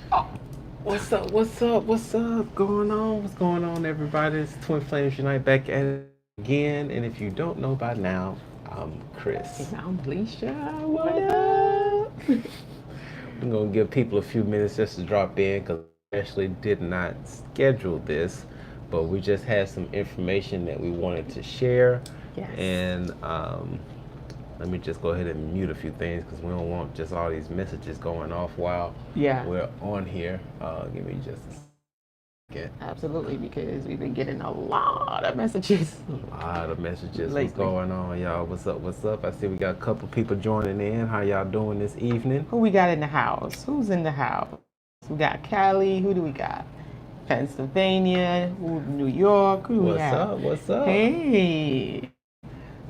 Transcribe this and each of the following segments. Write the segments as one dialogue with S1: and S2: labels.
S1: What's up? What's up? What's up? Going on? What's going on, everybody? It's Twin Flames Unite back at it again. And if you don't know by now, I'm Chris.
S2: And I'm Alicia. What up?
S1: I'm gonna give people a few minutes just to drop in because I actually did not schedule this, but we just had some information that we wanted to share.
S2: Yes.
S1: And let me just go ahead and mute a few things because we don't want just all these messages going off while we're on here. Give me just a second.
S2: Absolutely, because we've been getting a lot of messages.
S1: A lot of messages.
S2: Lately.
S1: What's going on, y'all? What's up? What's up? I see we got a couple people joining in. How y'all doing this evening?
S2: Who we got in the house? Who's in the house? We got Cali. Who do we got? Pennsylvania. New York. Who
S1: What's
S2: we have?
S1: up? What's up?
S2: Hey.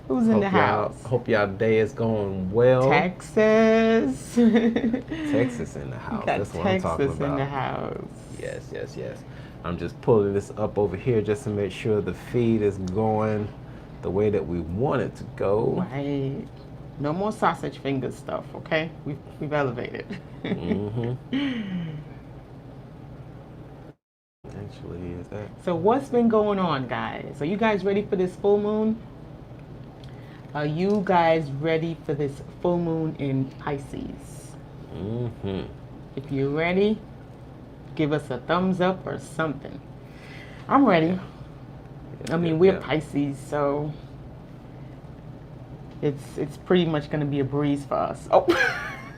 S2: Who's in the house?
S1: Hope y'all day is going well.
S2: Texas.
S1: Texas in the house.
S2: Got
S1: That's what
S2: Texas
S1: I'm talking about.
S2: in the house.
S1: Yes, yes, yes. I'm just pulling this up over here just to make sure the feed is going the way that we want it to go.
S2: Right. No more sausage finger stuff, okay? We've elevated.
S1: Mm-hmm. Actually, is that?
S2: So what's been going on, guys? Are you guys ready for this full moon? Are you guys ready for this full moon in Pisces?
S1: Mm-hmm.
S2: If you're ready, give us a thumbs up or something. I'm ready. I mean, we're Pisces, so it's pretty much going to be a breeze for us. Oh,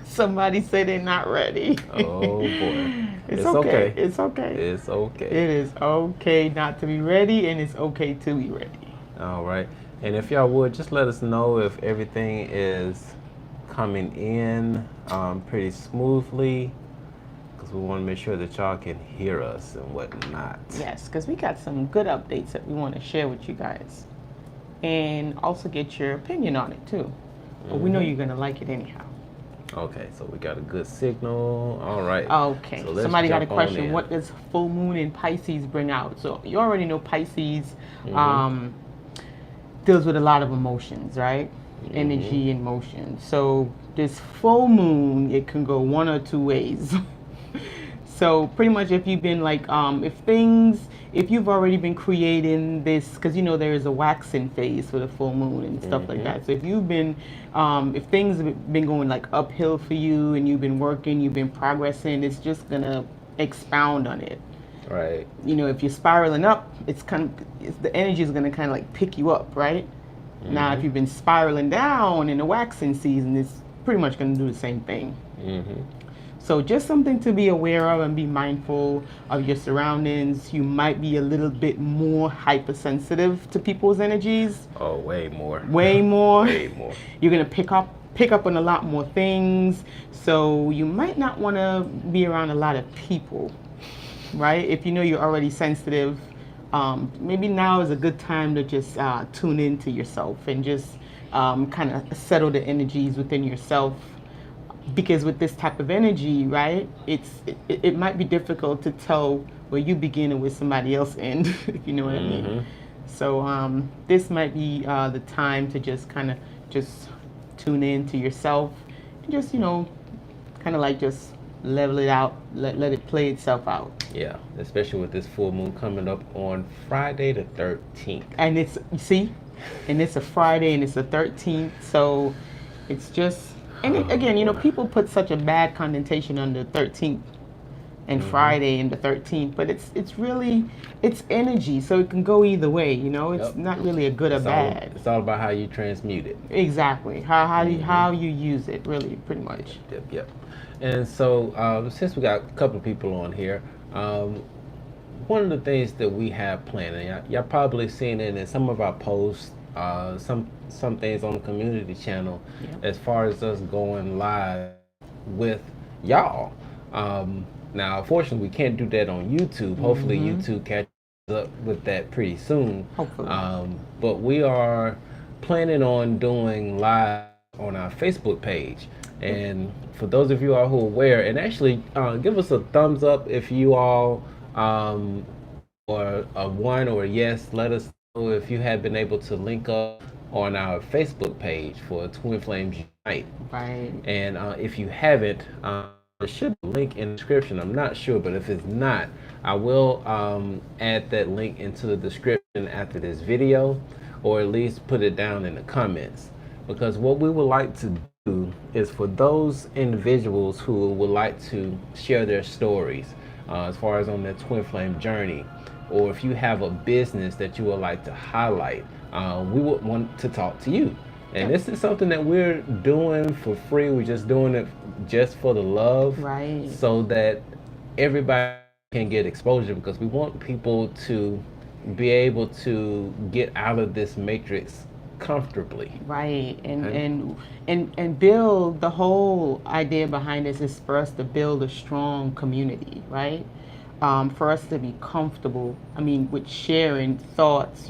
S2: somebody said they're not ready.
S1: Oh boy.
S2: It's okay.
S1: It's okay.
S2: It is okay not to be ready, and it's okay to be ready.
S1: All right. And if y'all would, just let us know if everything is coming in pretty smoothly, because we want to make sure that y'all can hear us and whatnot.
S2: Yes, because we got some good updates that we want to share with you guys. And also get your opinion on it, too. But we know you're going to like it anyhow.
S1: Okay, so we got a good signal. All right.
S2: Okay.
S1: So
S2: somebody got a question. What does full moon in Pisces bring out? So you already know Pisces deals with a lot of emotions, right? Energy and motion. So this full moon, it can go one or two ways. So pretty much if you've been like, if you've already been creating this, because you know there is a waxing phase for the full moon and stuff like that. So if you've been, if things have been going like uphill for you and you've been working, you've been progressing, it's just gonna expound on it.
S1: Right.
S2: You know, if you're spiraling up, the energy is gonna kind of like pick you up, right? Now, if you've been spiraling down in the waxing season, it's pretty much gonna do the same thing. So just something to be aware of and be mindful of your surroundings. You might be a little bit more hypersensitive to people's energies.
S1: Oh, way more.
S2: Way more.
S1: Way more.
S2: You're gonna pick up on a lot more things. So you might not want to be around a lot of people, right? If you know you're already sensitive, maybe now is a good time to just tune into yourself and just kind of settle the energies within yourself. Because with this type of energy, right, it might be difficult to tell where you begin and where somebody else ends, if you know what I mean. So this might be the time to just kind of just tune in to yourself and just, you know, kind of like just level it out, let it play itself out.
S1: Yeah, especially with this full moon coming up on Friday the 13th.
S2: And it's, and it's a Friday and it's the 13th, so it's just... And again, you know, people put such a bad connotation on the 13th and Friday and the 13th, but it's really, it's energy, so it can go either way, you know. It's not really a good or bad.
S1: It's all about how you transmute it.
S2: Exactly. How you use it, really, pretty much.
S1: Yep. And so since we got a couple of people on here, one of the things that we have planned, and y'all probably seen it in some of our posts, some things on the community channel, as far as us going live with y'all. Now, unfortunately, we can't do that on YouTube. Hopefully, YouTube catches up with that pretty soon.
S2: Hopefully.
S1: But we are planning on doing live on our Facebook page. And for those of you all who are aware, and actually give us a thumbs up if you all, or a one or a yes, let us know if you have been able to link up on our Facebook page for Twin Flames Unite.
S2: Right.
S1: And if you haven't, There should be a link in the description. I'm not sure, but if it's not, I will add that link into the description after this video, or at least put it down in the comments. Because what we would like to do is for those individuals who would like to share their stories as far as on their twin flame journey, or if you have a business that you would like to highlight, we would want to talk to you. And this is something that we're doing for free. We're just doing it just for the love,
S2: Right.
S1: so that everybody can get exposure, because we want people to be able to get out of this matrix comfortably.
S2: Right, and build, the whole idea behind this is for us to build a strong community, right? For us to be comfortable, I mean, with sharing thoughts,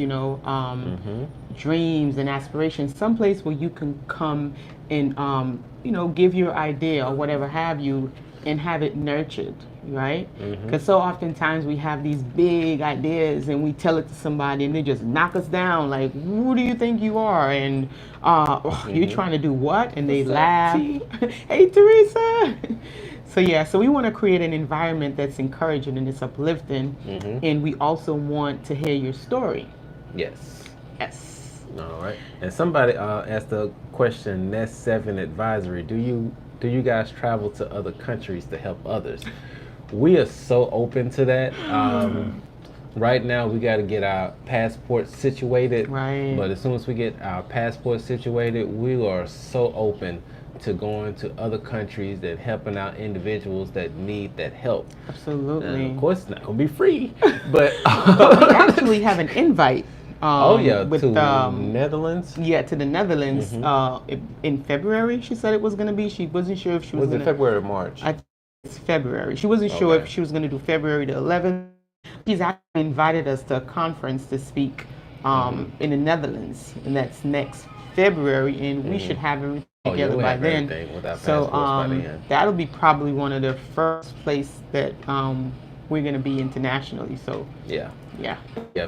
S2: dreams and aspirations, someplace where you can come and, give your idea or whatever have you, and have it nurtured, right? Because so oftentimes we have these big ideas and we tell it to somebody and they just knock us down, like, who do you think you are? And you're trying to do what? And they laugh. Hey, Teresa. So we want to create an environment that's encouraging and it's uplifting. And we also want to hear your story.
S1: Yes. All right. And somebody asked the question, Nest 7 Advisory, do you guys travel to other countries to help others? We are so open to that. Right now we got to get our passports situated.
S2: Right.
S1: But as soon as we get our passports situated, we are so open to going to other countries and helping out individuals that need that help.
S2: Absolutely.
S1: And of course, it's not going to be free, but
S2: we actually have an invite.
S1: With the Netherlands?
S2: Yeah, to the Netherlands in February. She said it was going to be. She wasn't sure if she was going to.
S1: Was it February or March?
S2: It's February. She wasn't sure if she was going to do February the 11th. She's actually invited us to a conference to speak in the Netherlands, and that's next February, and we should have everything together by then. That'll be probably one of the first place that we're going to be internationally. So yeah,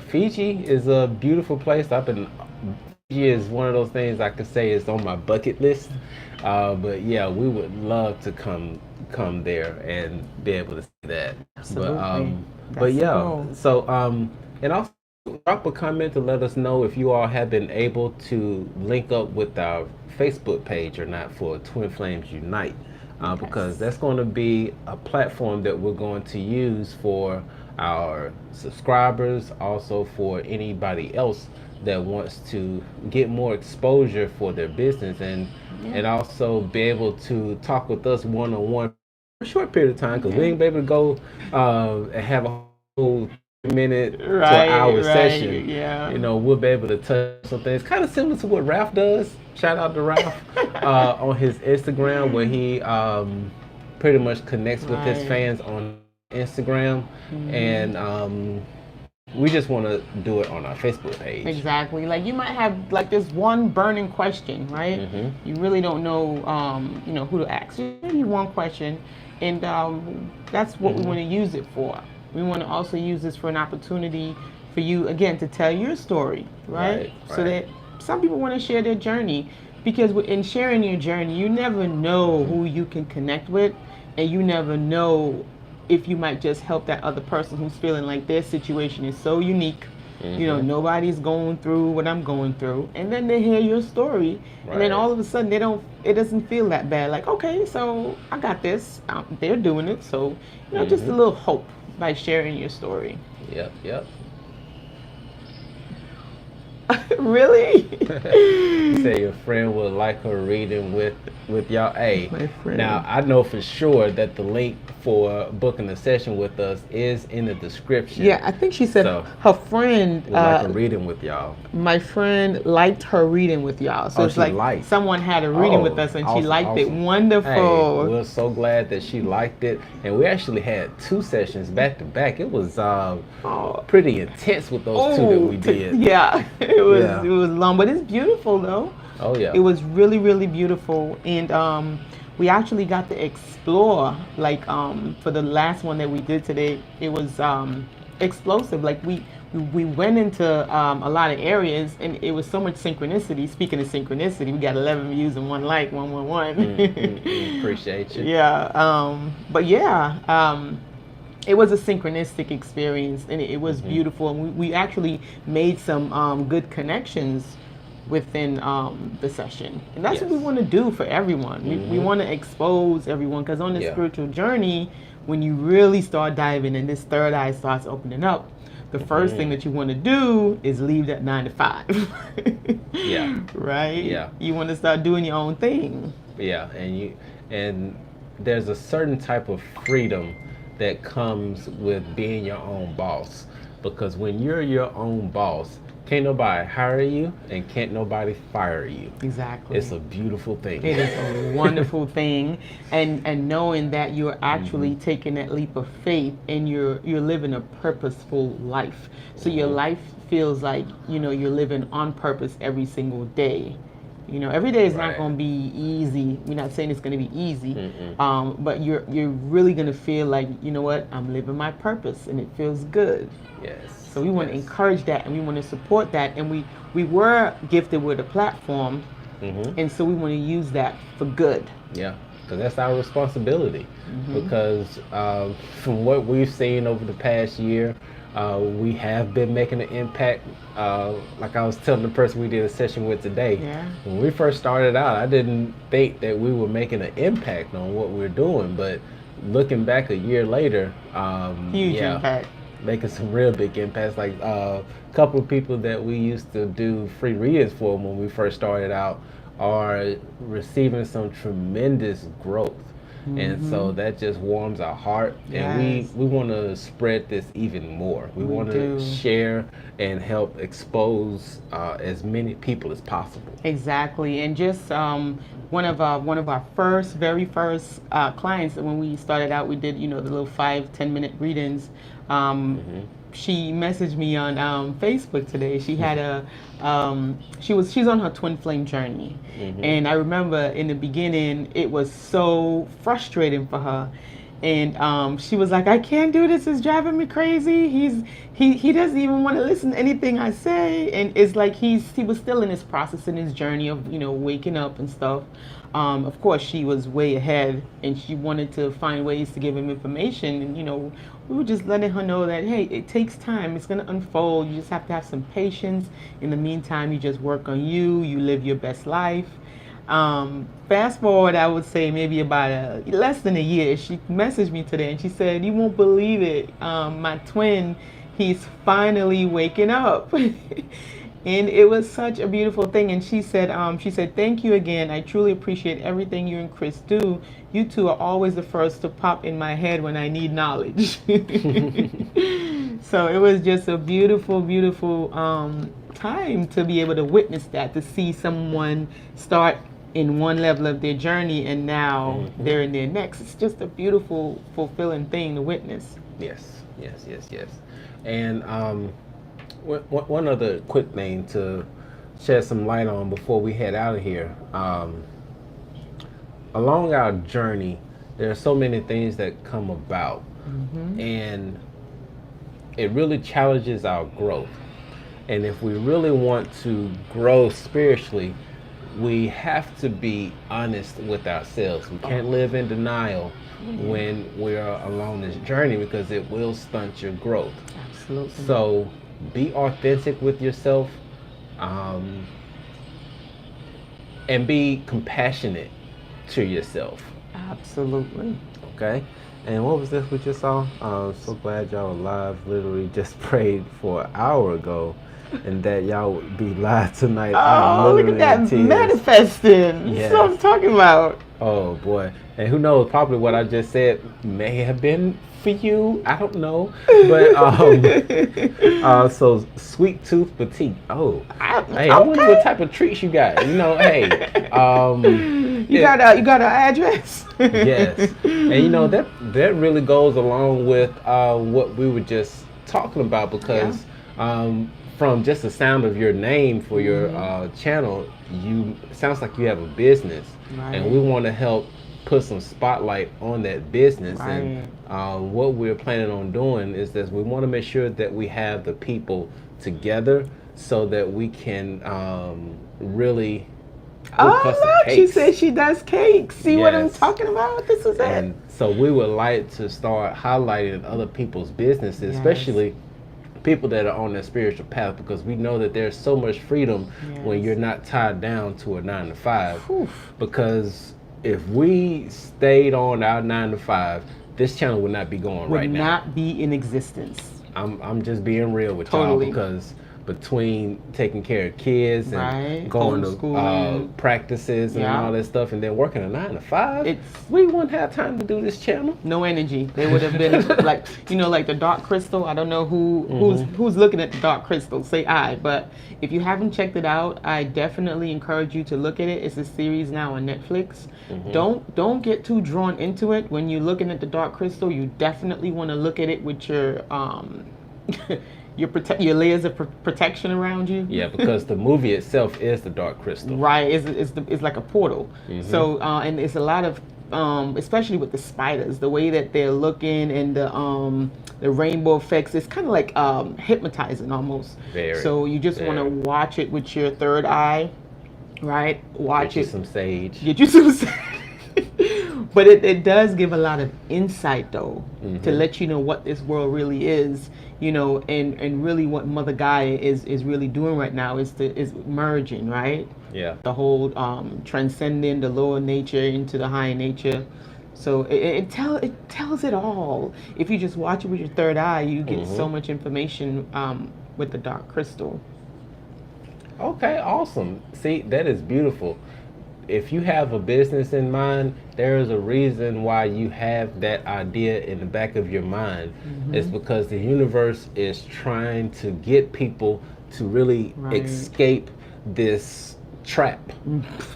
S1: Fiji is a beautiful place. Fiji is one of those things I could say is on my bucket list. But yeah, we would love to come there and be able to see that.
S2: Absolutely.
S1: But yeah, cool. So and also drop a comment to let us know if you all have been able to link up with our Facebook page or not for Twin Flames Unite. Because that's going to be a platform that we're going to use for our subscribers, also for anybody else that wants to get more exposure for their business and also be able to talk with us one-on-one for a short period of time, because we ain't be able to go and have a whole minute to an hour session. We'll be able to touch some things kind of similar to what Ralph does. Shout out to Ralph on his Instagram, where he pretty much connects with his fans on Instagram, and we just want to do it on our Facebook page.
S2: Exactly. Like you might have like this one burning question, right? You really don't know, who to ask. Maybe one question, and that's what we want to use it for. We want to also use this for an opportunity for you, again, to tell your story, right? So that some people want to share their journey, because in sharing your journey, you never know who you can connect with, and you never know if you might just help that other person who's feeling like their situation is so unique. Nobody's going through what I'm going through, and then they hear your story, and then all of a sudden it doesn't feel that bad. Like, okay, so I got this. They're doing it, so just a little hope by sharing your story.
S1: Yep.
S2: Really?
S1: You say your friend would like her reading with y'all. Hey,
S2: my friend.
S1: Now I know for sure that the link for booking a session with us is in the description.
S2: Yeah, I think she said her friend
S1: would like a reading with y'all.
S2: My friend liked her reading with y'all. So it's like someone had a reading with us and she liked it. Wonderful.
S1: Hey, we're so glad that she liked it. And we actually had 2 sessions back to back. It was pretty intense with those 2 that we did.
S2: Yeah, it was long, but it's beautiful though.
S1: Oh yeah.
S2: It was really, really beautiful. And we actually got to explore, like for the last one that we did today, it was explosive. Like we went into a lot of areas, and it was so much synchronicity. Speaking of synchronicity, we got 11 views and 1 like, 111.
S1: Appreciate you.
S2: Yeah. But yeah. It was a synchronistic experience, and it was beautiful. And we actually made some good connections within the session, and that's what we want to do for everyone. We want to expose everyone, because on the spiritual journey, when you really start diving and this third eye starts opening up, the first thing that you want to do is leave that 9 to 5. Right. You want to start doing your own thing.
S1: And there's a certain type of freedom that comes with being your own boss, because when you're your own boss, can't nobody hire you and can't nobody fire you.
S2: Exactly.
S1: It's a beautiful thing.
S2: It is a wonderful thing, and knowing that you're actually taking that leap of faith, and you're living a purposeful life. So your life feels like, you're living on purpose every single day. Every day is not going to be easy. We're not saying it's going to be easy, but you're really going to feel like, you know what, I'm living my purpose, and it feels good.
S1: Yes.
S2: So we want to encourage that, and we want to support that, and we were gifted with a platform, and so we want to use that for good.
S1: Yeah, because that's our responsibility. Because from what we've seen over the past year, we have been making an impact. Like I was telling the person we did a session with today, when we first started out, I didn't think that we were making an impact on what we're doing, but looking back a year later,
S2: Huge impact.
S1: Making some real big impacts. Like a couple of people that we used to do free readings for when we first started out are receiving some tremendous growth. And so that just warms our heart, and we want to spread this even more. We want to share and help expose as many people as possible.
S2: Exactly. And just one of our very first clients, when we started out, we did the little 5-10 minute readings. She messaged me on Facebook today. She had she's on her twin flame journey, and I remember in the beginning it was so frustrating for her, and she was like, "I can't do this. It's driving me crazy. He doesn't even want to listen to anything I say," and it's like he was still in his process, in his journey of waking up and stuff. Of course, she was way ahead, and she wanted to find ways to give him information, and we were just letting her know that, hey, it takes time. It's going to unfold. You just have to have some patience. In the meantime, you just work on you. You live your best life. Fast forward, I would say maybe about less than a year, she messaged me today, and she said, "You won't believe it. My twin, he's finally waking up." And it was such a beautiful thing. And she said, "Thank you again. I truly appreciate everything you and Chris do. You two are always the first to pop in my head when I need knowledge." So it was just a beautiful, beautiful time to be able to witness that, to see someone start in one level of their journey, and now they're in their next. It's just a beautiful, fulfilling thing to witness.
S1: Yes. And one other quick thing to shed some light on before we head out of here. Along our journey, there are so many things that come about, and it really challenges our growth. And if we really want to grow spiritually, we have to be honest with ourselves. We can't live in denial when we're along this journey, because it will stunt your growth.
S2: Absolutely.
S1: So be authentic with yourself, and be compassionate to yourself.
S2: Absolutely.
S1: Okay? And what was this we just saw? So glad y'all are live. Literally just prayed for an hour ago, and that y'all would be live tonight.
S2: Oh, look at that manifesting.
S1: Yes.
S2: That's what I'm talking about.
S1: Oh boy. And who knows, probably what I just said may have been for you. I don't know. But so sweet tooth petite. Oh. Hey, I wonder what type of treats you got. Hey.
S2: You got an address?
S1: Yes. And that really goes along with what we were just talking about, because from just the sound of your name for your channel, sounds like you have a business, and we want to help put some spotlight on that business, and what we're planning on doing is that we want to make sure that we have the people together so that we can really custom
S2: look, she
S1: cakes.
S2: said she does cakes. See what I'm
S1: Yes.
S2: talking about? This is it.
S1: And so we would like to start highlighting other people's businesses,
S2: Yes.
S1: especially people that are on their spiritual path, because we know that there's so much freedom when
S2: Yes.
S1: you're not tied down to a 9 to 5.
S2: Oof.
S1: Because if we stayed on our 9 to 5, this channel would not be going
S2: Would
S1: right now.
S2: not be in existence.
S1: I'm just being real with
S2: Totally.
S1: y'all, because between taking care of kids and
S2: Right.
S1: going to
S2: Homeschooling.
S1: practices and
S2: Yeah.
S1: all that stuff, and then working a 9 to 5,
S2: It's-
S1: we wouldn't have time to do this channel.
S2: No energy. They would have been like, like the dark crystal. I don't know who's looking at the dark crystal. Say I. But if you haven't checked it out, I definitely encourage you to look at it. It's a series now on Netflix. Don't get too drawn into it. When you're looking at the dark crystal, you definitely want to look at it with your your layers of protection around you.
S1: Yeah, because the movie itself is the Dark Crystal.
S2: Right, it's like a portal. So and it's a lot of especially with the spiders, the way that they're looking and the rainbow effects. It's kind of like hypnotizing almost.
S1: Very,
S2: So you just want to
S1: very.
S2: watch it with your third eye, right? Watch
S1: Get you
S2: it.
S1: some sage.
S2: Get you some. But it does give a lot of insight though, to let you know what this world really is, and really what Mother Gaia is really doing right now is merging, right?
S1: Yeah.
S2: The whole transcending the lower nature into the higher nature. So it tells it all. If you just watch it with your third eye, you get so much information with the dark crystal.
S1: Okay, awesome. See, that is beautiful. If you have a business in mind, there is a reason why you have that idea in the back of your mind. It's because the universe is trying to get people to really
S2: Right.
S1: escape this trap.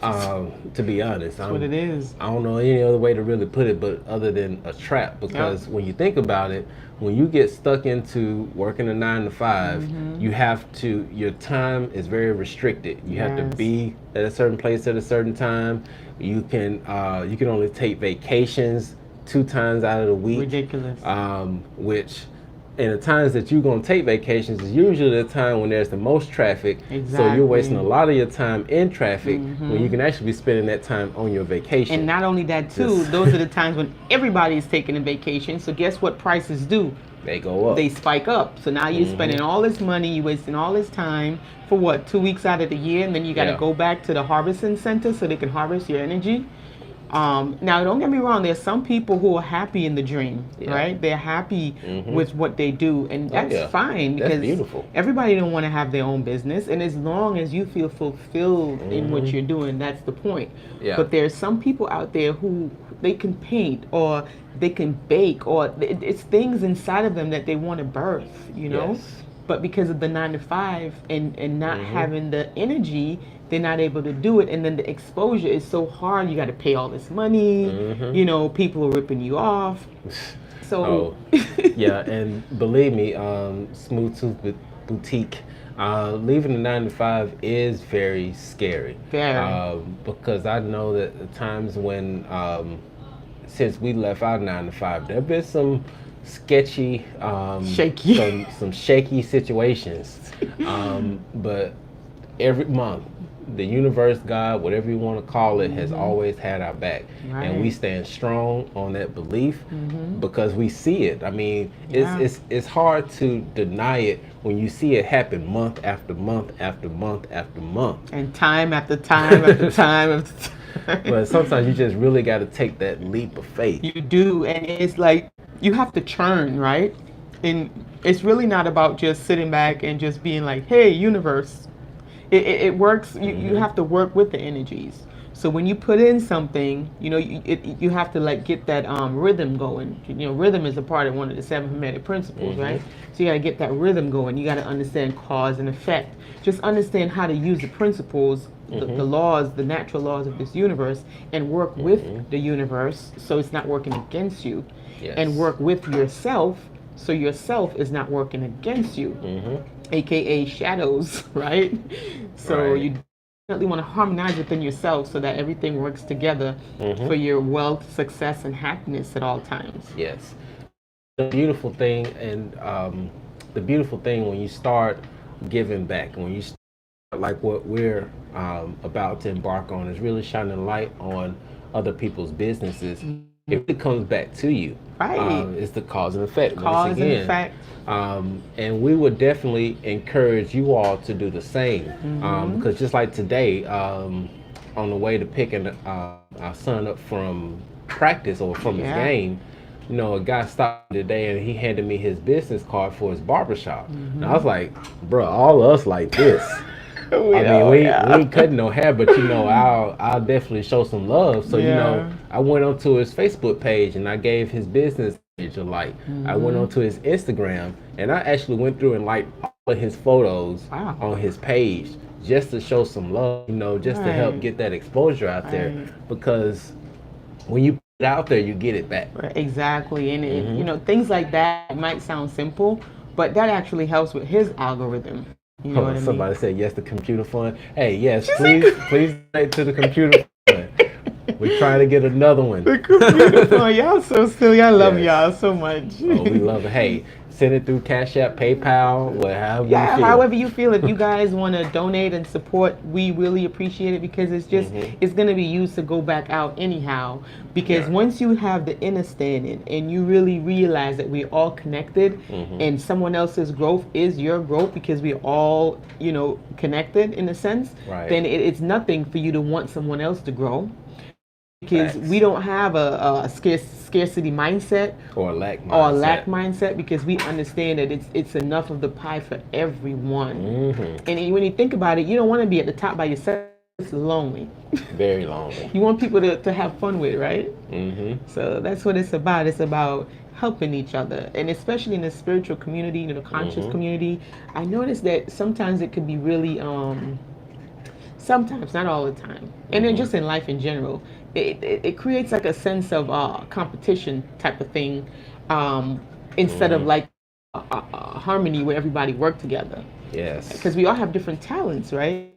S1: To be honest,
S2: That's what it is.
S1: I don't know any other way to really put it, but other than a trap. Because when you think about it, when you get stuck into working a 9 to 5, you have to. Your time is very restricted. You have to
S2: Yes.
S1: be at a certain place at a certain time. You can only take vacations 2 times out of the week.
S2: Ridiculous.
S1: Which, and the times that you're going to take vacations is usually the time when there's the most traffic. So you're wasting a lot of your time in traffic when you can actually be spending that time on your vacation.
S2: And not only that too,
S1: Yes.
S2: those are the times when everybody is taking a vacation. So guess what prices do?
S1: They go up.
S2: They spike up. So now you're spending all this money, you're wasting all this time for what, 2 weeks out of the year, and then you got to
S1: Yeah.
S2: go back to the harvesting center so they can harvest your energy. Now, don't get me wrong. There's some people who are happy in the dream, right? They're happy with what they do, and that's fine
S1: That's
S2: because
S1: beautiful.
S2: everybody don't want to have their own business, and as long as you feel fulfilled in what you're doing, that's the point.
S1: Yeah.
S2: But there's some people out there who they can paint or they can bake, or it's things inside of them that they want to birth,
S1: Yes.
S2: But because of the 9 to 5 and not having the energy, they're not able to do it. And then the exposure is so hard. You got to pay all this money. People are ripping you off. So,
S1: Yeah, and believe me, Smooth Tooth Boutique, leaving the 9 to 5 is very scary.
S2: Very.
S1: Because I know that the times when, since we left our 9 to 5, there have been some sketchy,
S2: Shaky.
S1: some shaky situations. But every month, the universe, God, whatever you want to call it, has always had our back. And we
S2: Right.
S1: stand strong on that belief because we see it. I mean,
S2: Yeah.
S1: it's hard to deny it when you see it happen month after month after month after month.
S2: And time after time after time after time.
S1: But sometimes you just really got to take that leap of faith.
S2: You do, and it's like you have to churn, right? And it's really not about just sitting back and just being like, "Hey, universe." It works. You have to work with the energies. So when you put in something, you have to like get that rhythm going. Rhythm is a part of one of the 7 Hermetic principles, right? So you got to get that rhythm going. You got to understand cause and effect. Just understand how to use the principles, the laws, the natural laws of this universe, and work with the universe so it's not working against you.
S1: Yes.
S2: And work with yourself so yourself is not working against you. AKA shadows, right? So
S1: Right.
S2: you definitely want to harmonize within yourself so that everything works together for your wealth, success, and happiness at all times.
S1: Yes. the beautiful thing, and the beautiful thing when you start giving back, when you start, like what we're about to embark on, is really shining light on other people's businesses. It really comes back to you.
S2: Right.
S1: It's the cause and effect
S2: Cause
S1: once
S2: and
S1: again.
S2: effect.
S1: And we would definitely encourage you all to do the same, because just like today, on the way to picking our son up from practice or from his game, you know, a guy stopped me today and he handed me his business card for his barbershop. And I was like, bro, all of us like this. We ain't cutting no hair, but you know, I'll definitely show some love. So you know, I went onto his Facebook page and I gave his business page a like. I went onto his Instagram and I actually went through and liked all of his photos on his page just to show some love, you know, just to help get that exposure out there. Because when you put it out there, you get it back.
S2: Exactly, and it, you know, things like that might sound simple, but that actually helps with his algorithm. You know what I
S1: Somebody
S2: mean?
S1: said yes to computer fund. Hey, yes, please donate to the computer fund. We're trying to get another one.
S2: The computer fund, y'all so silly. I love y'all so much.
S1: Oh, we love it. Hey, send it through Cashapp, PayPal, however you feel.
S2: However you feel. If you guys want to donate and support, we really appreciate it, because it's just it's going to be used to go back out anyhow. Because once you have the understanding and you really realize that we're all connected, and someone else's growth is your growth, because we're all, you know, connected in a sense, then it's nothing for you to want someone else to grow. Because we don't have a scarcity mindset
S1: or a lack
S2: mindset, because we understand that it's enough of the pie for everyone. And when you think about it, you don't want to be at the top by yourself. It's lonely.
S1: Very lonely.
S2: You want people to have fun with, right? So that's what it's about. It's about helping each other, and especially in the spiritual community, you know, the conscious community. I noticed that sometimes it could be really sometimes, not all the time, and then just in life in general, it creates like a sense of competition type of thing, instead of like a harmony where everybody work together.
S1: Yes.
S2: Because we all have different talents, right?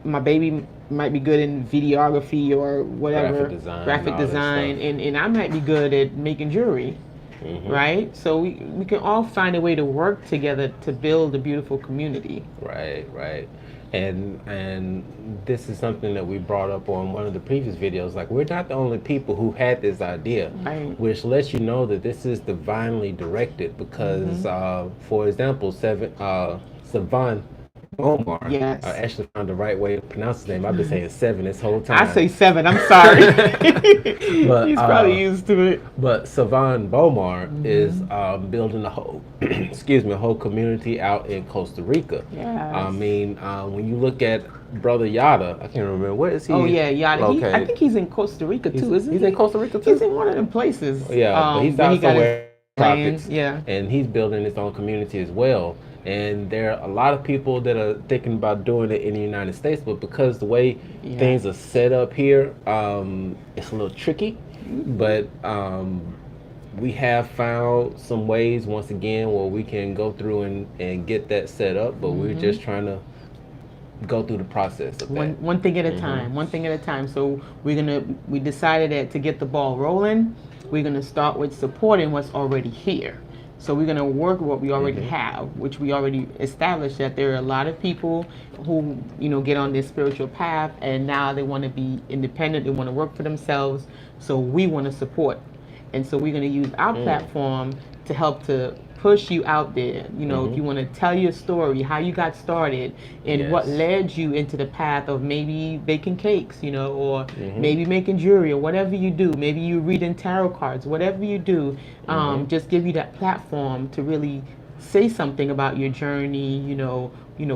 S2: My baby might be good in videography or whatever, graphic design, and I might be good at making jewelry. Right? So we can all find a way to work together to build a beautiful community.
S1: Right. And this is something that we brought up on one of the previous videos. Like, we're not the only people who had this idea, which lets you know that this is divinely directed. Because, for example, Sivan Bomar.
S2: Yes.
S1: I actually found the right way to pronounce his name. I've been saying Seven this whole time.
S2: I say Seven. I'm sorry.
S1: But,
S2: he's probably used to it.
S1: But Sivan Bomar is building a whole, a whole community out in Costa Rica.
S2: Yes.
S1: I mean, when you look at Brother Yada, I can't remember, where is he?
S2: Oh yeah, Yada.
S1: Okay.
S2: I think he's in Costa Rica too, isn't he?
S1: He's in Costa Rica too.
S2: He's in one of them places.
S1: Yeah, but he's out somewhere. Tropics,
S2: yeah.
S1: And he's building his own community as well. And there are a lot of people that are thinking about doing it in the United States, but because the way things are set up here, it's a little tricky. But we have found some ways, once again, where we can go through and get that set up, but we're just trying to go through the process of that.
S2: One thing at a time, one thing at a time. So we decided that to get the ball rolling, we're gonna start with supporting what's already here. So we're gonna work with what we already have, which we already established that there are a lot of people who, you know, get on this spiritual path and now they want to be independent, they want to work for themselves. So we want to support, and so we're gonna use our platform to help to push you out there. You know, if you want to tell your story, how you got started, and what led you into the path of maybe baking cakes, you know, or maybe making jewelry, or whatever you do. Maybe you reading tarot cards, whatever you do. Just give you that platform to really say something about your journey. You know,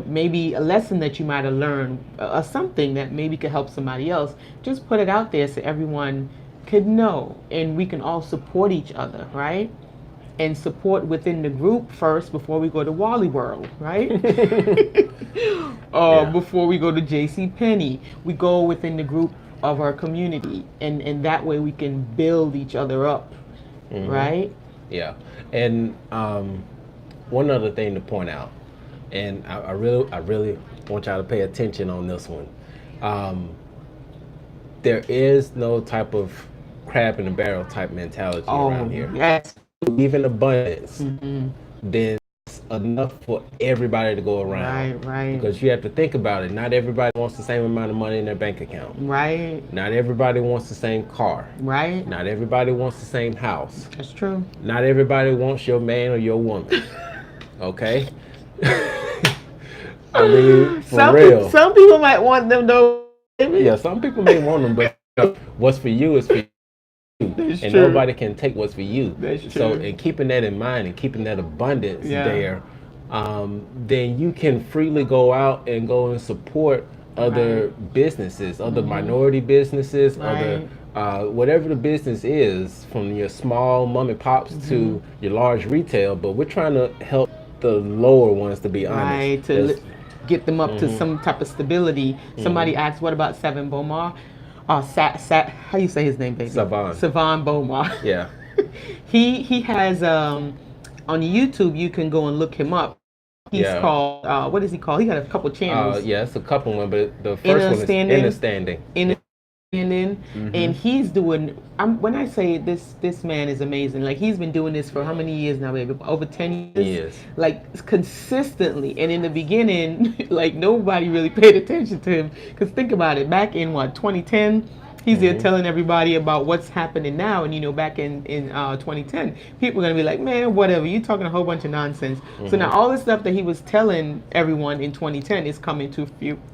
S2: maybe a lesson that you might have learned, or something that maybe could help somebody else. Just put it out there so everyone could know, and we can all support each other, right? And support within the group first before we go to Wally World, right? Before we go to JCPenney, we go within the group of our community, and that way we can build each other up, right?
S1: Yeah, and one other thing to point out, and I really want y'all to pay attention on this one. There is no type of crab in the barrel type mentality around here.
S2: Yes.
S1: Leave in abundance, then it's enough for everybody to go around.
S2: Right.
S1: Because you have to think about it. Not everybody wants the same amount of money in their bank account.
S2: Right.
S1: Not everybody wants the same car.
S2: Right.
S1: Not everybody wants the same house.
S2: That's true.
S1: Not everybody wants your man or your woman. Okay? I mean, for real.
S2: Some people might want them though.
S1: Yeah, some people may want them, but what's for you is for you.
S2: That's
S1: and
S2: true.
S1: nobody can take what's for you.
S2: That's true.
S1: So, in keeping that in mind and keeping that abundance there, then you can freely go out and go and support other businesses, other minority businesses, other whatever the business is, from your small mom and pops to your large retail. But we're trying to help the lower ones, to be honest.
S2: Right, to get them up to some type of stability. Somebody asked, what about Sivan Bomar? How you say his name, baby? Sivan Bomar.
S1: Yeah.
S2: He has on YouTube, you can go and look him up. He's called what is he called? He got a couple channels.
S1: Yeah, it's a couple one, but the first one is Understanding.
S2: And he's doing, when I say this man is amazing. Like, he's been doing this for how many years now, baby? Over 10 years?
S1: Yes.
S2: Like, consistently. And in the beginning, like, nobody really paid attention to him. Because think about it, back in 2010, he's there telling everybody about what's happening now. And, you know, back in 2010, people are going to be like, man, whatever, you're talking a whole bunch of nonsense. So now all the stuff that he was telling everyone in 2010 is coming to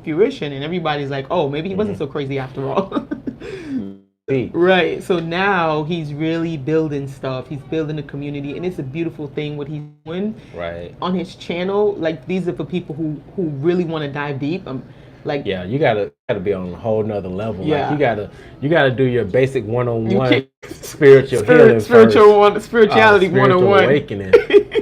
S2: fruition. And everybody's like, oh, maybe he wasn't so crazy after all. Right. So now he's really building stuff. He's building a community. And it's a beautiful thing what he's doing on his channel. Like, these are for people who really want to dive deep. Like,
S1: yeah, you gotta be on a whole nother level. Yeah. Like, you gotta do your basic one-on-one spirituality
S2: 101
S1: awakening.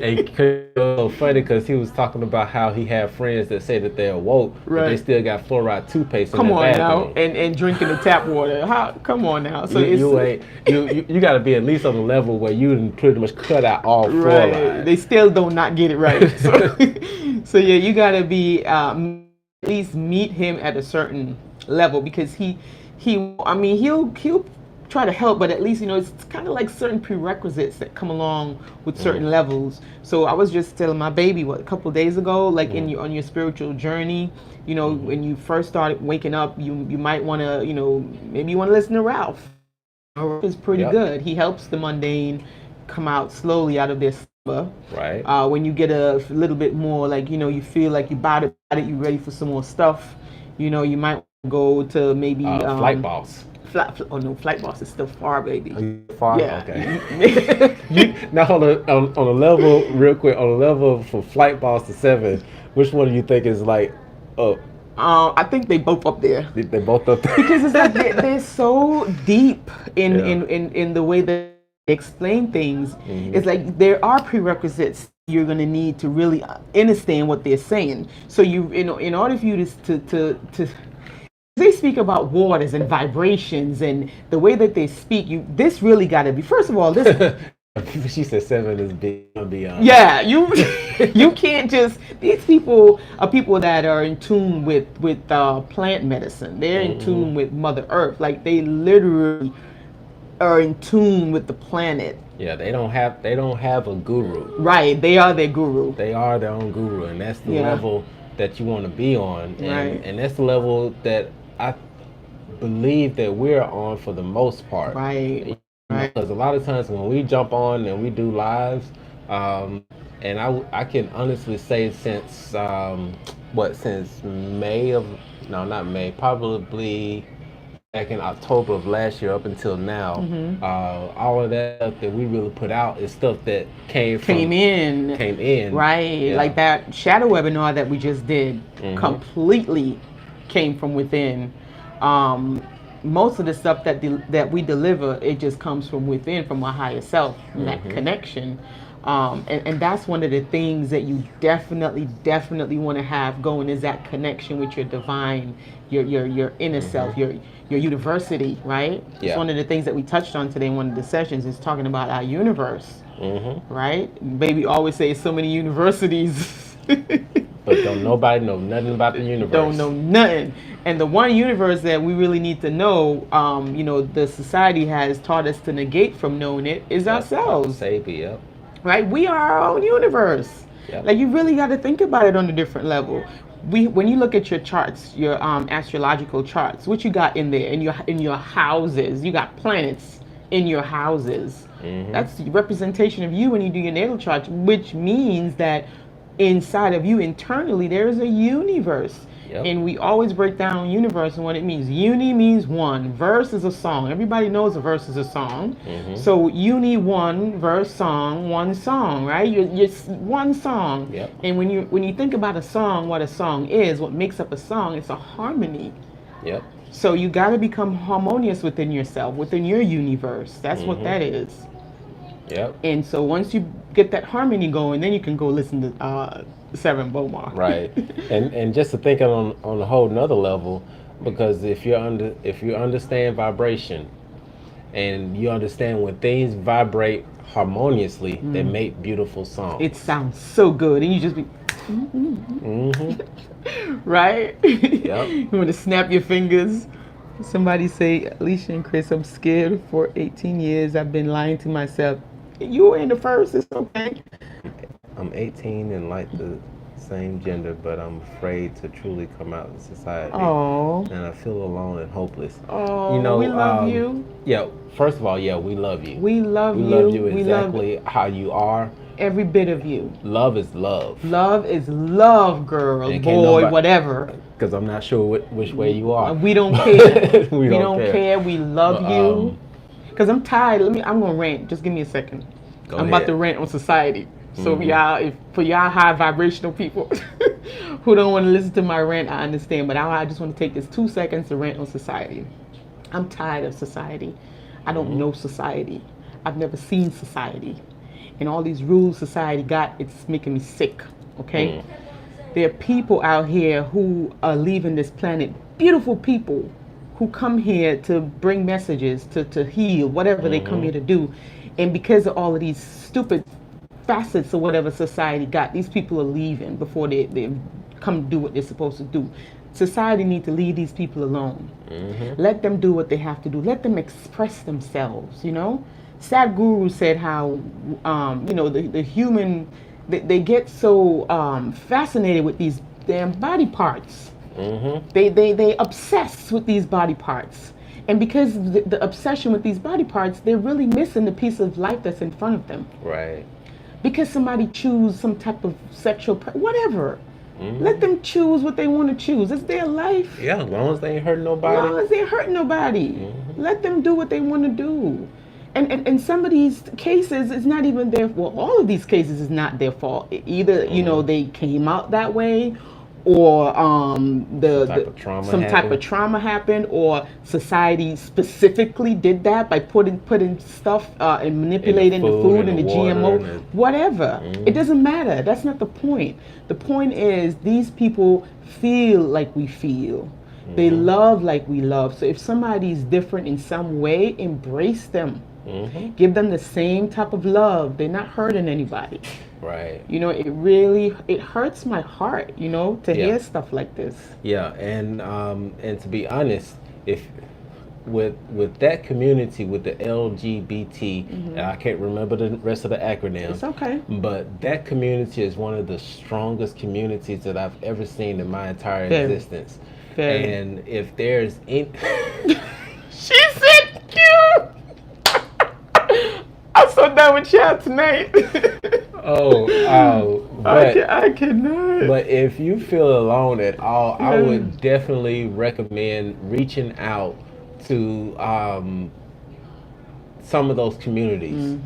S1: And it's so funny because he was talking about how he had friends that say that they're woke, but they still got fluoride toothpaste in their bathroom.
S2: And drinking the tap water. Come on now. So
S1: you gotta be at least on the level where you pretty much cut out all fluoride.
S2: They still do not get it right. So yeah, you gotta be at least meet him at a certain level, because he'll try to help, but at least, you know, it's kind of like certain prerequisites that come along with certain levels. So I was just telling my baby a couple of days ago, like on your spiritual journey, you know, when you first started waking up, you might want to, you know, maybe you want to listen to Ralph. Ralph is pretty good. He helps the mundane come out slowly out of their slumber. Right. When you get a little bit more, like, you know, you feel like you bought it, you're ready for some more stuff, you know, you might go to maybe
S1: Flight Boss.
S2: Flight Boss is still far, baby.
S1: Are you far? Yeah. Okay. Now on a level, real quick, on a level from Flight Boss to 7, which one do you think is like up?
S2: I think they both up there.
S1: They both up there.
S2: Because it's like they're so deep in the way that they explain things. It's like there are prerequisites you're going to need to really understand what they're saying. So in order for you to they speak about waters and vibrations and the way that they speak, this really got to be, first of all, this.
S1: She said 7 is beyond.
S2: Yeah, you can't just, these people are people that are in tune with plant medicine. They're in tune with Mother Earth. Like, they literally are in tune with the planet.
S1: Yeah, they don't have a guru.
S2: Right, they are their guru.
S1: They are their own guru, and that's the level that you want to be on. And that's the level that I believe that we're on for the most part.
S2: Right.
S1: Because a lot of times when we jump on and we do lives, and I can honestly say since not May, probably back in October of last year up until now, all of that stuff that we really put out is stuff that came in.
S2: Right. Yeah. Like that shadow webinar that we just did completely came from within. Most of the stuff that we deliver, it just comes from within, from our higher self, that connection. And that's one of the things that you definitely want to have going, is that connection with your divine, your inner self, your university, right? Yeah. It's one of the things that we touched on today in one of the sessions, is talking about our universe, right? Baby always say so many universities.
S1: But don't nobody know nothing about the universe.
S2: Don't know nothing. And the one universe that we really need to know, the society has taught us to negate from knowing it, is ourselves.
S1: Savior, yep.
S2: Right? We are our own universe.
S1: Yep.
S2: Like, you really got to think about it on a different level. When you look at your charts, your astrological charts, what you got in there, in your houses, you got planets in your houses.
S1: Mm-hmm.
S2: That's the representation of you when you do your natal chart, which means that inside of you internally there is a universe.
S1: Yep.
S2: And we always break down universe and what it means. Uni means one. Verse is a song. Everybody knows a verse is a song.
S1: Mm-hmm.
S2: So uni, one, verse, song, one song, right? You're one song.
S1: Yep.
S2: And when you think about a song, what a song is, what makes up a song, it's a harmony.
S1: Yep.
S2: So you got to become harmonious within yourself, within your universe. That's what that is.
S1: Yep.
S2: And so once you get that harmony going, then you can go listen to Sivan Bomar.
S1: Right. and just to think on a whole nother level, because if you understand vibration, and you understand when things vibrate harmoniously, they make beautiful songs.
S2: It sounds so good, and you just be right.
S1: Yep.
S2: You want to snap your fingers. Somebody say, Alicia and Chris, I'm scared. For 18 years I've been lying to myself. You were in the first, it's okay.
S1: I'm 18 and like the same gender, but I'm afraid to truly come out in society.
S2: Oh.
S1: And I feel alone and hopeless.
S2: Oh, we love you.
S1: Yeah, first of all, yeah, we love you.
S2: We love you.
S1: We love you exactly how you are.
S2: Every bit of you.
S1: Love is love.
S2: Love is love, girl,
S1: And
S2: boy, whatever.
S1: Because I'm not sure which way you are.
S2: We don't care.
S1: we don't care.
S2: We love you. Because I'm tired. I'm going to rant. Just give me a second. I'm about to rant on society. So for y'all high vibrational people who don't want to listen to my rant, I understand. But I just want to take this 2 seconds to rant on society. I'm tired of society. I don't know society. I've never seen society. And all these rules society got, it's making me sick. Okay? There are people out here who are leaving this planet. Beautiful people who come here to bring messages, to heal, whatever they come here to do. And because of all of these stupid facets of whatever society got, these people are leaving before they come do what they're supposed to do. Society needs to leave these people alone. Let them do what they have to do. Let them express themselves, you know? Sadhguru said how, the human, they get so fascinated with these damn body parts. They obsess with these body parts. And because the obsession with these body parts, they're really missing the piece of life that's in front of them.
S1: Right.
S2: Because somebody choose some type of sexual, whatever. Let them choose what they want to choose. It's their life.
S1: Yeah, as long as they ain't hurting nobody.
S2: As long as they ain't hurting nobody. Let them do what they want to do. And some of these cases, it's not even their, all of these cases is not their fault. Either, they came out that way, or some type of trauma happened, or society specifically did that by putting stuff and manipulating the food and the GMO, whatever. It doesn't matter. That's not the point. The point is these people feel like we feel. They love like we love. So if somebody's different in some way, embrace them. Give them the same type of love. They're not hurting anybody.
S1: Right.
S2: It hurts my heart, to hear stuff like this.
S1: Yeah, and to be honest, if with that community, with the LGBT, I can't remember the rest of the acronym.
S2: It's okay.
S1: But that community is one of the strongest communities that I've ever seen in my entire existence.
S2: Very.
S1: And if there's any...
S2: She said cute! I'm so done with y'all tonight.
S1: But,
S2: I cannot.
S1: But if you feel alone at all, I would definitely recommend reaching out to some of those communities,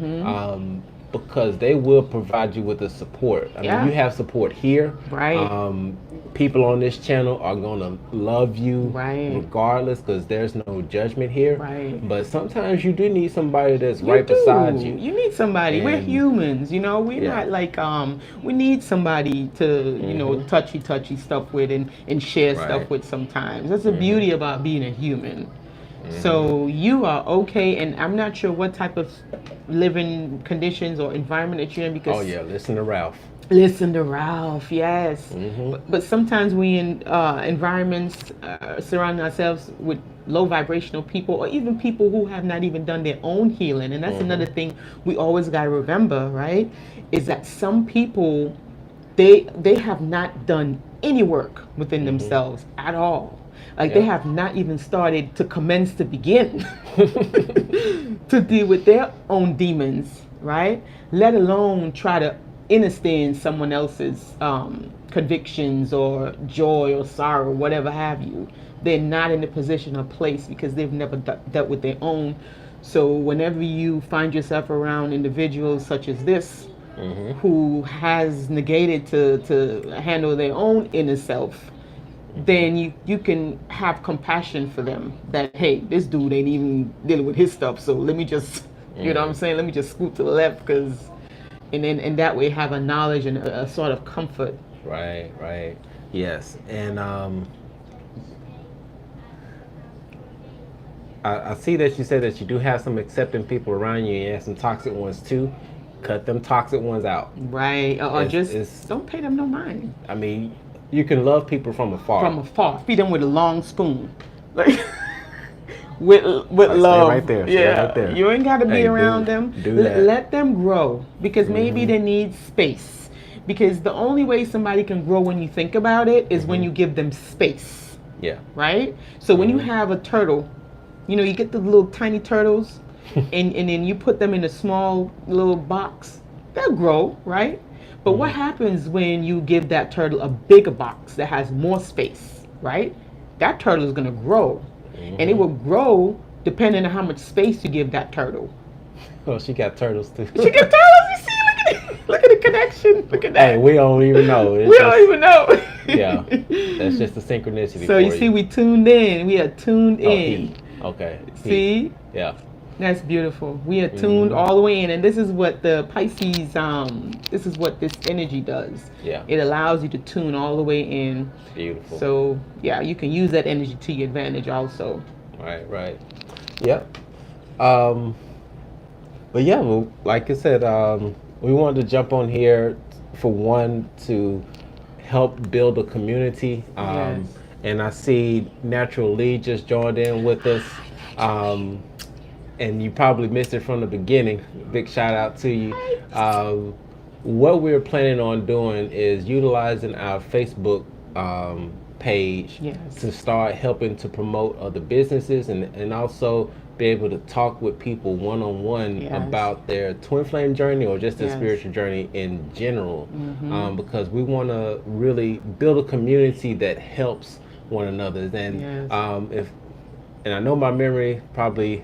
S1: because they will provide you with the support. I mean, you have support here.
S2: Right.
S1: People on this channel are gonna love you regardless, because there's no judgment here.
S2: Right.
S1: But sometimes you do need somebody that's beside you.
S2: You need somebody. We're humans, we're not like we need somebody to touchy stuff with and share stuff with sometimes. That's the beauty about being a human. So you are okay, and I'm not sure what type of living conditions or environment that you're in, because
S1: listen to Ralph.
S2: Listen to Ralph, yes.
S1: Mm-hmm.
S2: But sometimes we in environments surround ourselves with low vibrational people, or even people who have not even done their own healing. And that's
S1: Mm-hmm.
S2: another thing we always got to remember, right? Is that some people, they have not done any work within
S1: Mm-hmm.
S2: themselves at all. Like they
S1: Yep.
S2: have not even started to commence to begin to deal with their own demons, right? Let alone try to understand someone else's convictions or joy or sorrow, whatever have you. They're not in a position or place because they've never dealt with their own. So whenever you find yourself around individuals such as this,
S1: Mm-hmm.
S2: who has negated to handle their own inner self, then you can have compassion for them, that hey, this dude ain't even dealing with his stuff, so let me just you know what I'm saying, let me just scoot to the left, because and then in that way have a knowledge and a sort of comfort.
S1: Right, right. Yes. And I see that you said that you do have some accepting people around you, and you have some toxic ones too. Cut them toxic ones out.
S2: Right. Or just
S1: It's,
S2: don't pay them no mind.
S1: I mean, you can love people from afar.
S2: From afar, feed them with a long spoon, like with
S1: Like,
S2: love.
S1: stay right there. Stay
S2: Yeah,
S1: right there.
S2: you ain't got to be
S1: Hey,
S2: around
S1: do-
S2: them.
S1: do that.
S2: Let them grow, because maybe they need space. Because the only way somebody can grow, when you think about it, is when you give them space.
S1: Yeah.
S2: Right? So when you have a turtle, you know, you get the little tiny turtles and then you put them in a small little box, they'll grow, right? But what happens when you give that turtle a bigger box that has more space, right? That turtle is going to grow. And it will grow depending on how much space you give that turtle.
S1: Oh, she got turtles too.
S2: She get turtles, you see? Look at it. Look at the connection. Look at that.
S1: Hey, we don't even know. It's
S2: We
S1: just-
S2: don't even know.
S1: Yeah, that's just the synchronicity.
S2: So
S1: for
S2: you see, we tuned in. We are tuned
S1: Oh,
S2: in.
S1: he. Okay. he.
S2: See?
S1: Yeah.
S2: That's beautiful. We are tuned all the way in, and this is what the Pisces, this is what this energy does.
S1: Yeah.
S2: It allows you to tune all the way in.
S1: Beautiful.
S2: So yeah, you can use that energy to your advantage also.
S1: Right. Right. Yep. But yeah, well, like I said, we wanted to jump on here for one to help build a community.
S2: Yes.
S1: And I see Natural Lee just joined in with us. And you probably missed it from the beginning. Big shout out to you. What we're planning on doing is utilizing our Facebook page
S2: Yes.
S1: to start helping to promote other businesses, and also be able to talk with people one-on-one
S2: Yes.
S1: about their twin flame journey, or just their
S2: Yes.
S1: spiritual journey in general. Because we want to really build a community that helps one another. And
S2: Yes.
S1: and I know my memory probably,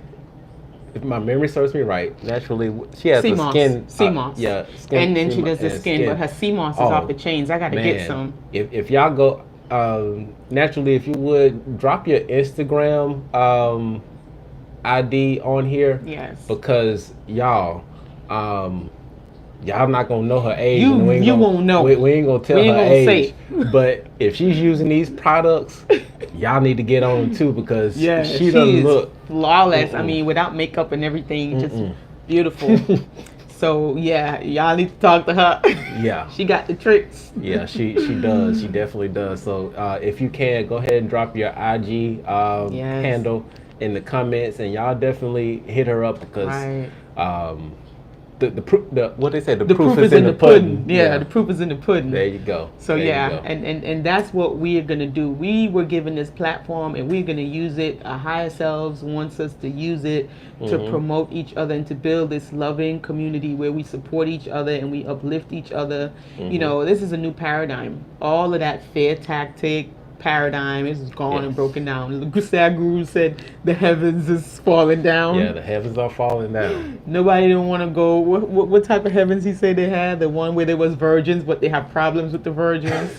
S1: if my memory serves me right, naturally she has
S2: Sea
S1: a
S2: moss.
S1: skin.
S2: Sea moss.
S1: Yeah, skin.
S2: And then she
S1: sea mo-
S2: does the
S1: and
S2: skin, but her sea moss is
S1: Oh,
S2: off the chains. I got to get some.
S1: If y'all go, naturally, if you would drop your Instagram ID on here,
S2: Yes.
S1: because y'all not gonna know her age.
S2: You-
S1: and we ain't
S2: you
S1: gonna-
S2: won't know.
S1: We ain't gonna tell
S2: We ain't
S1: her
S2: gonna say
S1: age. But if she's using these products, y'all need to get on them too, because
S2: Yeah,
S1: she doesn't
S2: is
S1: look.
S2: flawless. I mean, without makeup and everything, just beautiful. So yeah, y'all need to talk to her.
S1: Yeah.
S2: She got the tricks.
S1: Yeah, she does. She definitely does. So if you can, go ahead and drop your IG
S2: Yes.
S1: handle in the comments, and y'all definitely hit her up, because
S2: Right.
S1: the proof, what they say, the
S2: The
S1: proof is in the pudding.
S2: Yeah, the proof is in the pudding.
S1: There you go.
S2: So
S1: There you
S2: yeah,
S1: go.
S2: and that's what we are gonna do. We were given this platform, and we're gonna use it. Our higher selves wants us to use it to promote each other and to build this loving community where we support each other and we uplift each other. You know, this is a new paradigm. All of that fear tactic paradigm is gone and broken down. The Sad Guru said the heavens is falling down.
S1: Yeah, the heavens are falling down.
S2: Nobody didn't want to go. What type of heavens he said they had? The one where there was virgins, but they have problems with the virgins.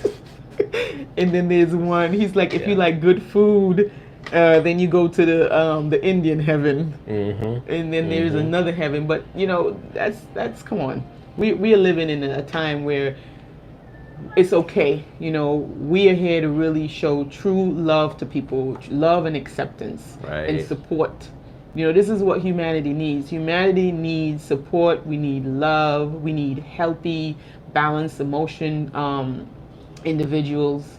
S2: And then there's one. He's like, if you like good food, then you go to the Indian heaven. And then there's another heaven. But you know, that's come on. We are living in a time where it's okay. You know, we are here to really show true love to people, love and acceptance, and
S1: Right.
S2: support. You know, this is what humanity needs. Humanity needs support. We need love. We need healthy, balanced emotion individuals.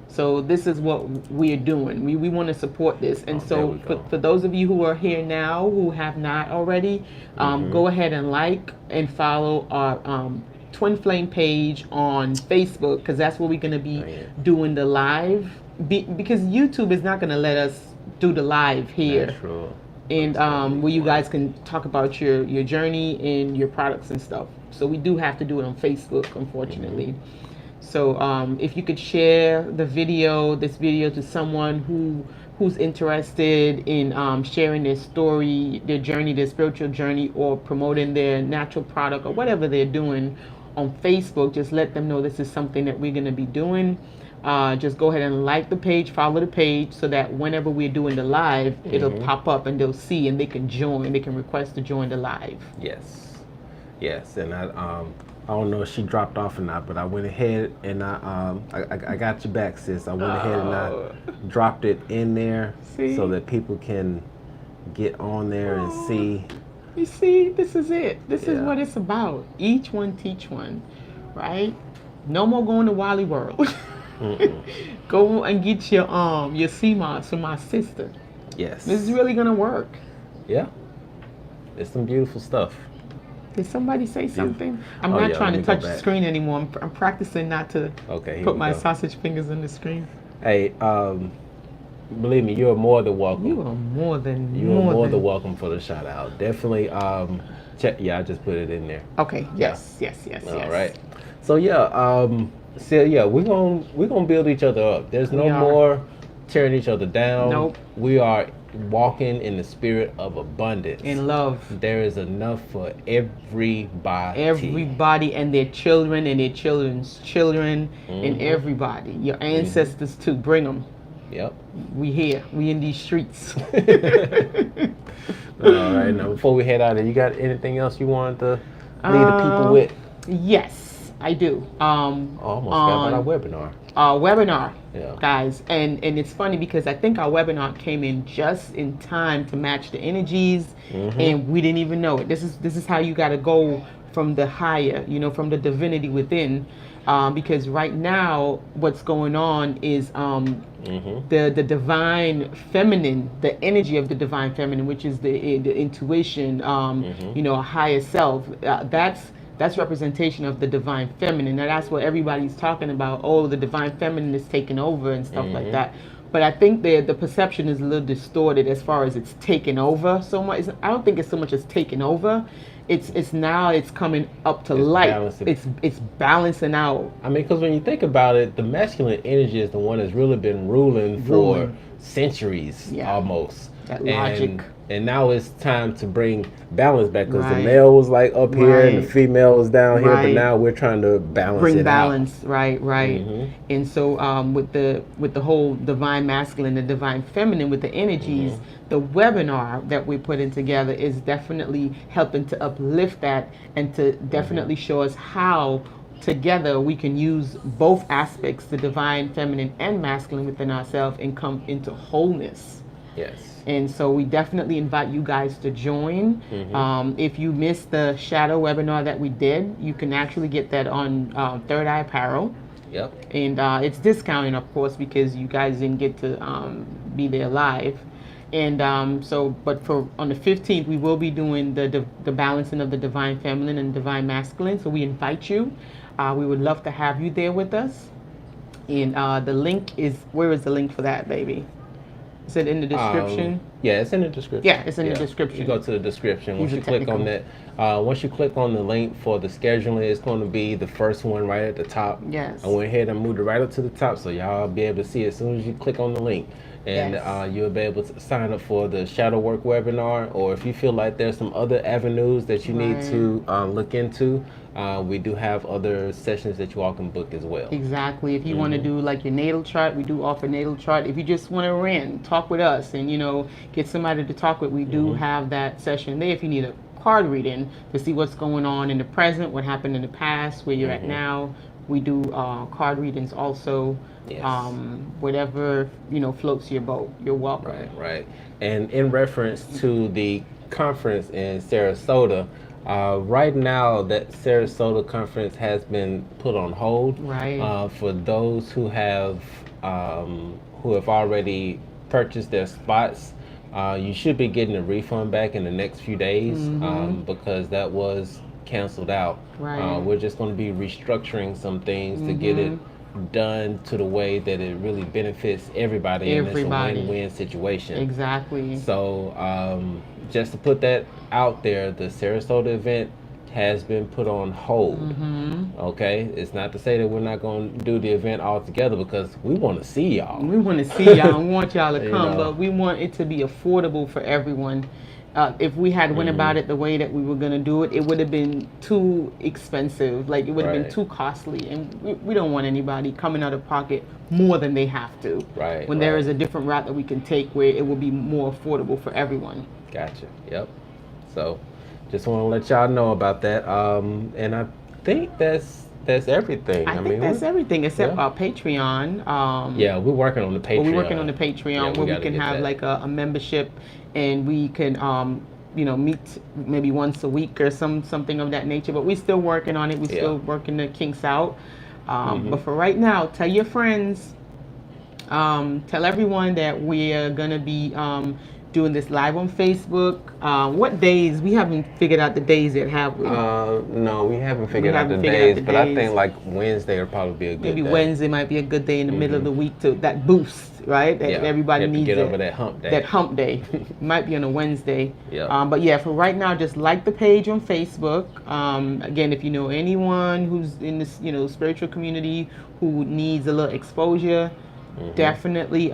S2: So this is what we are doing. We want to support this. And so for those of you who are here now who have not already, go ahead and like and follow our Twin Flame page on Facebook, because that's where we're going to be doing the live. Because YouTube is not going to let us do the live here.
S1: Natural.
S2: And where you guys can talk about your journey and your products and stuff. So we do have to do it on Facebook, unfortunately. So if you could share this video to someone who's interested in sharing their story, their journey, their spiritual journey, or promoting their natural product or whatever they're doing on Facebook, just let them know this is something that we're going to be doing. Just go ahead and like the page, follow the page, so that whenever we're doing the live, it'll pop up and they'll see and they can join. They can request to join the live.
S1: Yes, and I don't know if she dropped off or not, but I went ahead and I got your back, sis. I went ahead and I dropped it in there so that people can get on there and see.
S2: You see, this is it. This is what it's about. Each one teach one, right? No more going to Wally World. Go and get your CMOS from my sister.
S1: Yes.
S2: This is really gonna work.
S1: Yeah. It's some beautiful stuff.
S2: Did somebody say something? I'm not trying to touch the screen anymore. I'm practicing not to put my sausage fingers on the screen.
S1: Hey, believe me, you're more than welcome.
S2: You are more than
S1: welcome for the shout out. Definitely check. Yeah, I just put it in there.
S2: Okay. Yes.
S1: All right. So we're gonna build each other up. There's no more tearing each other down.
S2: Nope.
S1: We are walking in the spirit of abundance.
S2: In love.
S1: There is enough for everybody.
S2: Everybody and their children and their children's children and everybody. Your ancestors too. Bring them.
S1: Yep.
S2: We here. We in these streets.
S1: All right. Now, before we head out, you got anything else you wanted to leave the people with?
S2: Yes, I do.
S1: Almost got our webinar.
S2: Our webinar, guys, and it's funny because I think our webinar came in just in time to match the energies, and we didn't even know it. This is how you got to go from the higher, from the divinity within, because right now what's going on is the divine feminine, the energy of the divine feminine, which is the intuition, a higher self. That's representation of the divine feminine. Now that's what everybody's talking about. Oh, the divine feminine is taking over and stuff like that. But I think the perception is a little distorted as far as it's taken over so much. I don't think it's so much as taken over. It's now coming up to light. It's balancing out.
S1: I mean, because when you think about it, the masculine energy is the one that's really been ruling for centuries almost.
S2: That logic.
S1: And now it's time to bring balance back, because the male was like up here and the female was down here, but now we're trying to bring
S2: balance out. Right. And so with the whole divine masculine, the divine feminine, with the energies, the webinar that we're putting together is definitely helping to uplift that and to definitely show us how together we can use both aspects, the divine feminine and masculine within ourselves, and come into wholeness.
S1: Yes.
S2: And so we definitely invite you guys to join. If you missed the shadow webinar that we did, you can actually get that on Third Eye Apparel.
S1: Yep.
S2: And it's discounted, of course, because you guys didn't get to be there live. And but on the 15th, we will be doing the balancing of the divine feminine and divine masculine. So we invite you. We would love to have you there with us. And the link where is the link for that, baby? Is it in the description?
S1: Yeah, it's in the description.
S2: Yeah, it's in the description.
S1: You go to the description. Once you click on that, once you click on the link for the scheduling, it's going to be the first one right at the top.
S2: Yes.
S1: I went ahead and moved it right up to the top, so y'all be able to see it as soon as you click on the link. And you'll be able to sign up for the shadow work webinar, or if you feel like there's some other avenues that you need to look into, we do have other sessions that you all can book as well.
S2: Exactly. If you want to do like your natal chart, we do offer natal chart. If you just want to rent, talk with us and get somebody to talk with, we do have that session there. If you need a card reading to see what's going on in the present, what happened in the past, where you're at now, We do card readings also.
S1: Yes.
S2: Whatever, floats your boat, you're welcome.
S1: Right. And in reference to the conference in Sarasota, right now that Sarasota conference has been put on hold.
S2: Right.
S1: For those who have already purchased their spots, you should be getting a refund back in the next few days, because that was canceled out.
S2: Right.
S1: We're just going to be restructuring some things to get it done to the way that it really benefits everybody. And it's a win-win situation.
S2: Exactly.
S1: So just to put that out there, the Sarasota event has been put on hold. Okay, it's not to say that we're not going to do the event all together, because we want to see y'all.
S2: We want to see y'all and want y'all to come,
S1: know.
S2: but we want it to be affordable for everyone. If we had went about it the way that we were going to do it, it would have been too expensive. Like, it would have been too costly, and we don't want anybody coming out of pocket more than they have to.
S1: Right.
S2: When there is a different route that we can take where it will be more affordable for everyone.
S1: Gotcha. Yep. So just want to let y'all know about that. And I think that's everything.
S2: I think that's everything except our Patreon.
S1: Yeah, we're working on the Patreon.
S2: We're working on the Patreon where we can have like a membership, and we can meet maybe once a week or something of that nature. But we're still working on it. We're still working the kinks out. But for right now, tell your friends, tell everyone that we're gonna be doing this live on Facebook. What days? We haven't figured out the days yet, have we?
S1: No, we haven't figured out the days, but I think like Wednesday would probably be a good day.
S2: Maybe Wednesday might be a good day in the middle of the week to that boost, right? That everybody needs
S1: to get over that hump day.
S2: That hump day might be on a Wednesday.
S1: Yeah.
S2: But yeah, for right now, just like the page on Facebook. Again, if you know anyone who's in this, spiritual community who needs a little exposure, definitely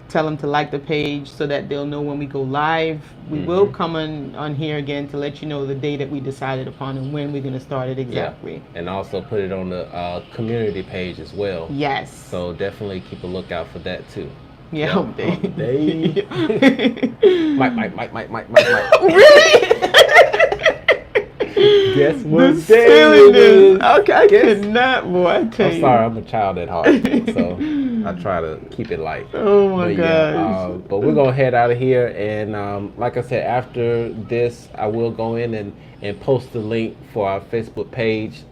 S2: tell them to like the page so that they'll know when we go live. We will come on here again to let you know the day that we decided upon and when we're going to start it exactly.
S1: Yeah. And also put it on the community page as well.
S2: Yes.
S1: So definitely keep a lookout for that too.
S2: Yeah, hump day.
S1: Hump day. Mike.
S2: Really?
S1: Guess what
S2: The
S1: day
S2: silliness.
S1: it is?
S2: Okay, I cannot, boy. I tell
S1: I'm
S2: you.
S1: sorry, I'm a child at heart, so I try to keep it light.
S2: Oh my gosh.
S1: Yeah, but we're gonna head out of here, and like I said, after this, I will go in and post the link for our Facebook page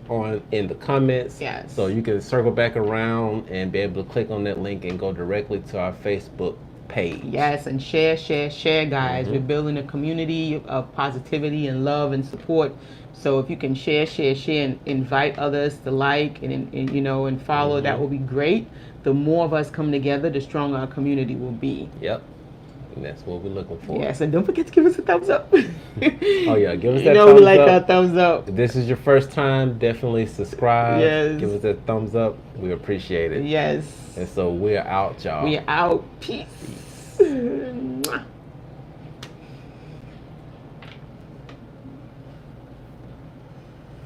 S1: in the comments.
S2: Yes.
S1: So you can circle back around and be able to click on that link and go directly to our Facebook page.
S2: Yes, and share, guys. We're building a community of positivity and love and support. So if you can share, and invite others to like and follow, that will be great. The more of us come together, the stronger our community will be.
S1: Yep. And that's what we're looking for.
S2: Yes, and don't forget to give us a thumbs up.
S1: Oh yeah, give us that thumbs up.
S2: We like our thumbs up.
S1: If this is your first time, definitely subscribe.
S2: Yes.
S1: Give us that thumbs up. We appreciate it.
S2: Yes.
S1: And so we're out, y'all.
S2: We are out. Peace.